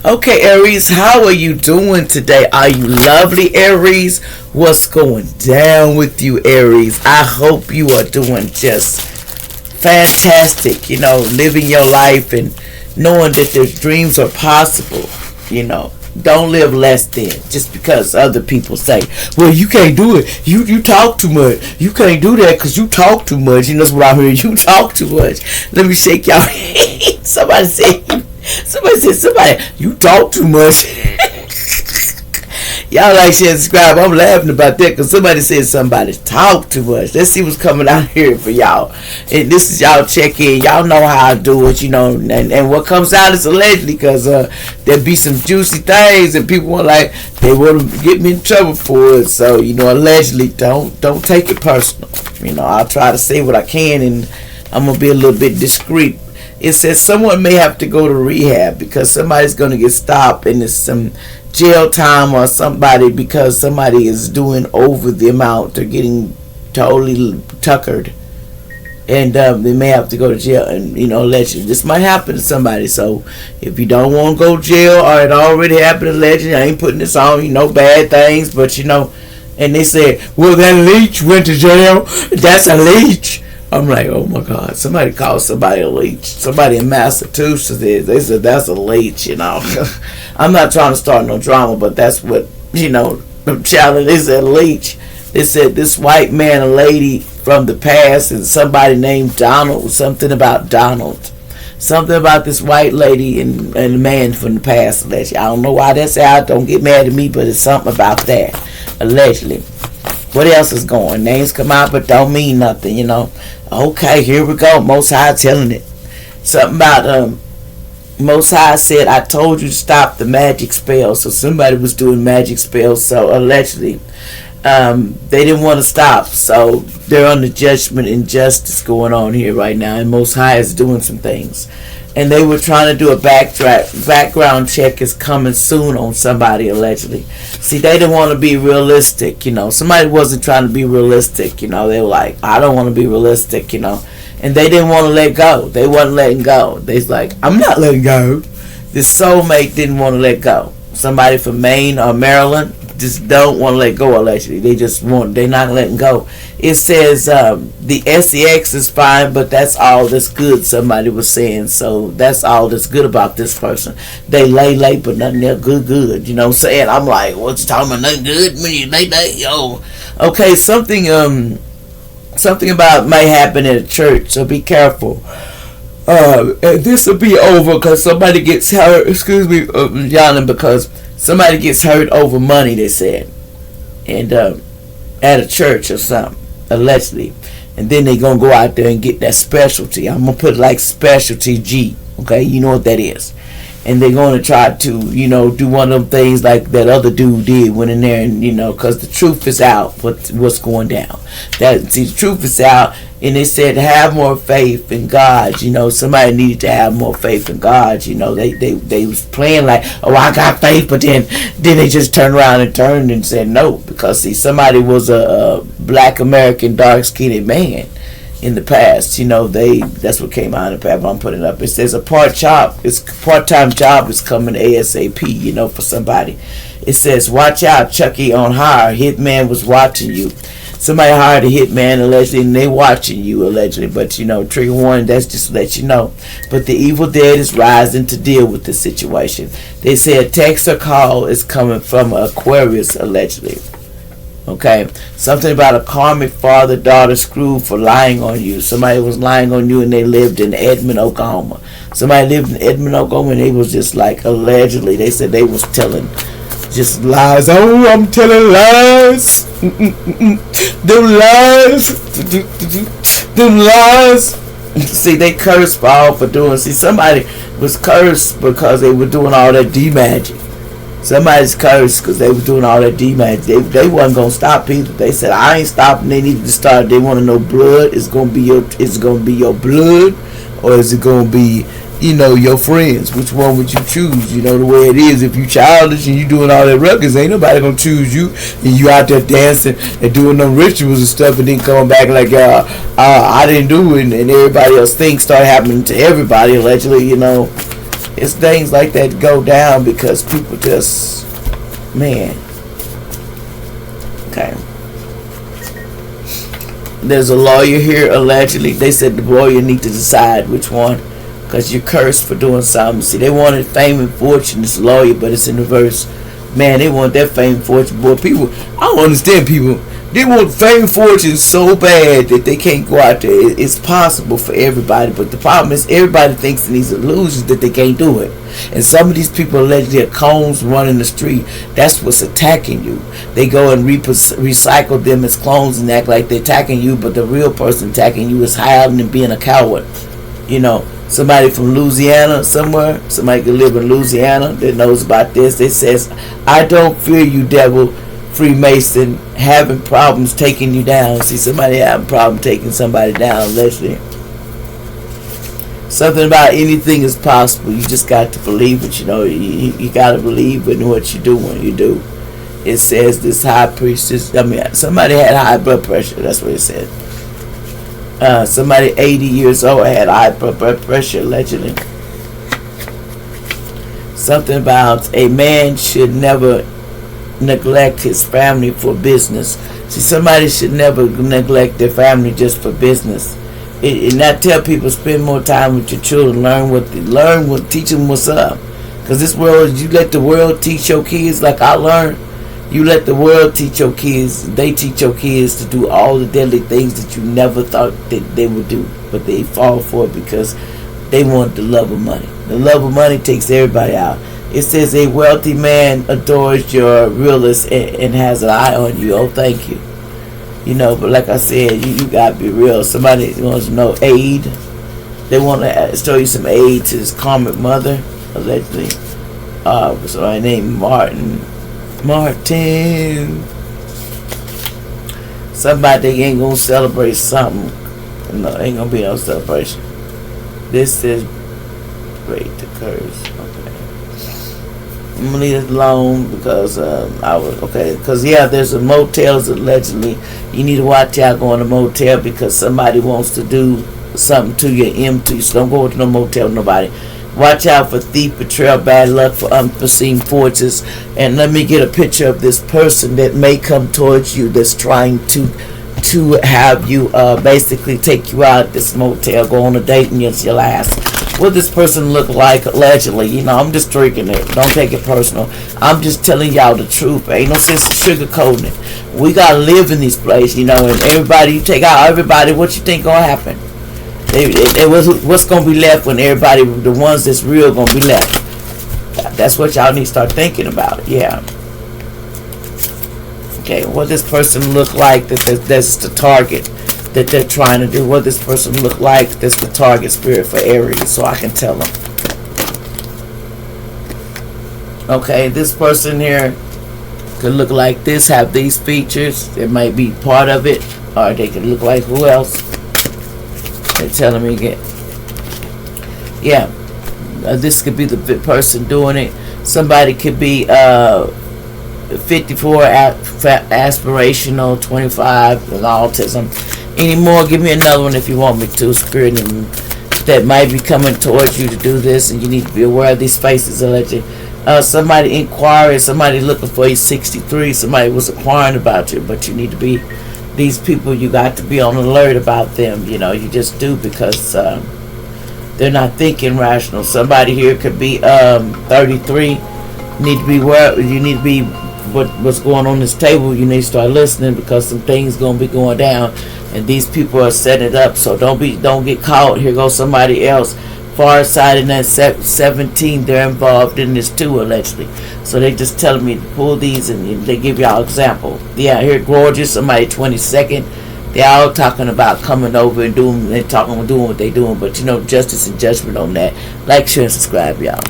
Okay, Aries, how are you doing today? Are you lovely, Aries? What's going down with you, Aries? I hope you are doing just fantastic, living your life and knowing that the dreams are possible, Don't live less than just because other people say, well, you can't do it. You talk too much. You can't do that because you talk too much. That's what I'm hearing. You talk too much. Let me shake y'all. Somebody, you talk too much. Y'all like, share, subscribe. I'm laughing about that because somebody said somebody talk too much. Let's see what's coming out here for y'all. And this is y'all check in. Y'all know how I do it, and what comes out is allegedly because there be some juicy things and people they want to get me in trouble for it. So, allegedly, don't take it personal. I'll try to say what I can and I'm going to be a little bit discreet. It says someone may have to go to rehab because somebody's going to get stopped and it's some jail time or somebody because somebody is doing over the amount. They're getting totally tuckered. And they may have to go to jail and, allegedly. This might happen to somebody. So if you don't want to go to jail or it already happened allegedly, I ain't putting this on, bad things. But, and they said, well, that leech went to jail. That's a leech. I'm like, oh my God, somebody called somebody a leech. Somebody in Massachusetts did. They said that's a leech, I'm not trying to start no drama, but that's what, the challenge is a leech. They said this white man, a lady from the past, and somebody named Donald, something about Donald. Something about this white lady and a man from the past, allegedly. I don't know why that's out. Don't get mad at me, but it's something about that, allegedly. What else is going? Names come out, but don't mean nothing, Okay, here we go. Most High telling it. Something about Most High said, I told you to stop the magic spell. So somebody was doing magic spells. So allegedly, they didn't want to stop. So they're under judgment and justice going on here right now. And Most High is doing some things. And they were trying to do a background check is coming soon on somebody, allegedly. See, they didn't want to be realistic, Somebody wasn't trying to be realistic, They were like, I don't want to be realistic, And they didn't want to let go. They wasn't letting go. They was like, I'm not letting go. This soulmate didn't want to let go. Somebody from Maine or Maryland just don't want to let go, allegedly. They're not letting go. It says the sex is fine, but that's all that's good, somebody was saying. So that's all that's good about this person. They lay, but nothing else good. You know what I'm saying? I'm like, what's you talking about nothing good when you lay, yo? Okay, something about may happen in a church, so be careful. And this will be over because somebody gets hurt. Excuse me, Yana, because somebody gets hurt over money, they said. And at a church or something, allegedly. And then they going to go out there and get that specialty. I'm going to put it like specialty G. Okay, you know what that is. And they're going to try to, do one of them things like that other dude did, went in there and, because the truth is out, what's going down. The truth is out, and they said have more faith in God. Somebody needed to have more faith in God. They was playing like, oh, I got faith, but then they just turned around and said no, because see, somebody was a black American dark skinned man in the past. That's what came out in the past. I'm putting it up. It says a part-time job is coming ASAP, for somebody. It says, watch out, Chucky on hire. Hitman was watching you. Somebody hired a hitman, allegedly, and they watching you, allegedly. But, trigger warning, that's just to let you know. But the evil dead is rising to deal with the situation. They said text or call is coming from Aquarius, allegedly. Okay, something about a karmic father-daughter screw for lying on you. Somebody was lying on you and they lived in Edmond, Oklahoma. Somebody lived in Edmond, Oklahoma, and they was just like, allegedly, they said they was telling just lies. Oh, I'm telling lies. Them lies. See, they cursed Paul for doing. See, somebody was cursed because they were doing all that D-magic. Somebody's cursed because they were doing all that D-magic. They wasn't gonna stop either. They said, I ain't stopping. They needed to start. They want to know blood. It's gonna be your blood, or is it gonna be your friends? Which one would you choose? The way it is, if you childish and you doing all that ruckus, ain't nobody gonna choose you, and you out there dancing and doing them rituals and stuff, and then coming back like, I didn't do it, and everybody else things start happening to everybody, allegedly, It's things like that go down because people just, man. Okay. There's a lawyer here, allegedly. They said the lawyer need to decide which one, because you're cursed for doing something. See, they wanted fame and fortune. This lawyer, but it's in reverse. Man, they want that fame and fortune. Boy, people, I don't understand people. They want fame and fortune so bad that they can't go out there. It's possible for everybody, but the problem is everybody thinks in these illusions that they can't do it. And some of these people allegedly have clones running the street. That's what's attacking you. They go and recycle them as clones and act like they're attacking you, but the real person attacking you is hiding and being a coward. You know, somebody from Louisiana somewhere, somebody could live in Louisiana that knows about this. It says, I don't fear you, devil, Freemason, having problems taking you down. See, somebody having a problem taking somebody down, allegedly. Something about anything is possible. You just got to believe it. You know, you got to believe in what you do when you do. It says this high priestess, somebody had high blood pressure. That's what it said. Somebody 80 years old had high blood pressure, allegedly. Something about a man should never neglect his family for business. See, somebody should never neglect their family just for business. And I tell people, spend more time with your children. Teach them what's up. Because this world, you let the world teach your kids like I learned. You let the world teach your kids. They teach your kids to do all the deadly things that you never thought that they would do. But they fall for it because they want the love of money. The love of money takes everybody out. It says a wealthy man adores your realist and has an eye on you. Oh, thank you. You know, but like I said, you got to be real. Somebody wants to know aid. They want to show you some aid to his karmic mother, allegedly. Somebody named Martin. Somebody ain't going to celebrate something. No, ain't going to be no celebration. This is break the curse. Okay. I'm going to leave it alone because there's a motels allegedly. You need to watch out going to motel because somebody wants to do something to your empty. So don't go to no motel with nobody. Watch out for thief, betrayal, bad luck, for unforeseen forces. And let me get a picture of this person that may come towards you that's trying to have you basically take you out of this motel, go on a date, and it's your last. What this person look like allegedly? You know, I'm just drinking it. Don't take it personal. I'm just telling y'all the truth. Ain't no sense sugarcoating it. We gotta live in these places, you know. And everybody, you take out everybody. What you think gonna happen? What's gonna be left when everybody, the ones that's real, gonna be left? That's what y'all need to start thinking about. Yeah. Okay. What this person look like? That's the target that they're trying to do. What this person look like? That's the target spirit for Aries, so I can tell them. Okay, this person here could look like this, have these features. It might be part of it, or they could look like who else? They're telling me again. Yeah, this could be the person doing it. Somebody could be 54, aspirational, 25, with autism. Any more? Give me another one if you want me to. Spirit that might be coming towards you to do this, and you need to be aware of these faces. Allegedly, somebody inquiring, somebody looking for you. 63. Somebody was inquiring about you, but you need to be. These people, you got to be on alert about them. You know, you just do because they're not thinking rational. Somebody here could be 33. Need to be where you need to be. What's going on this table? You need to start listening because some things gonna be going down, and these people are setting it up. So don't get caught. Here goes somebody else. Far side in that 17, they're involved in this too, allegedly. So they just telling me to pull these, and they give y'all example. Yeah, here gorgeous, somebody 22nd. They all talking about coming over and doing what they doing, but you know, justice and judgment on that. Like, share, and subscribe, y'all.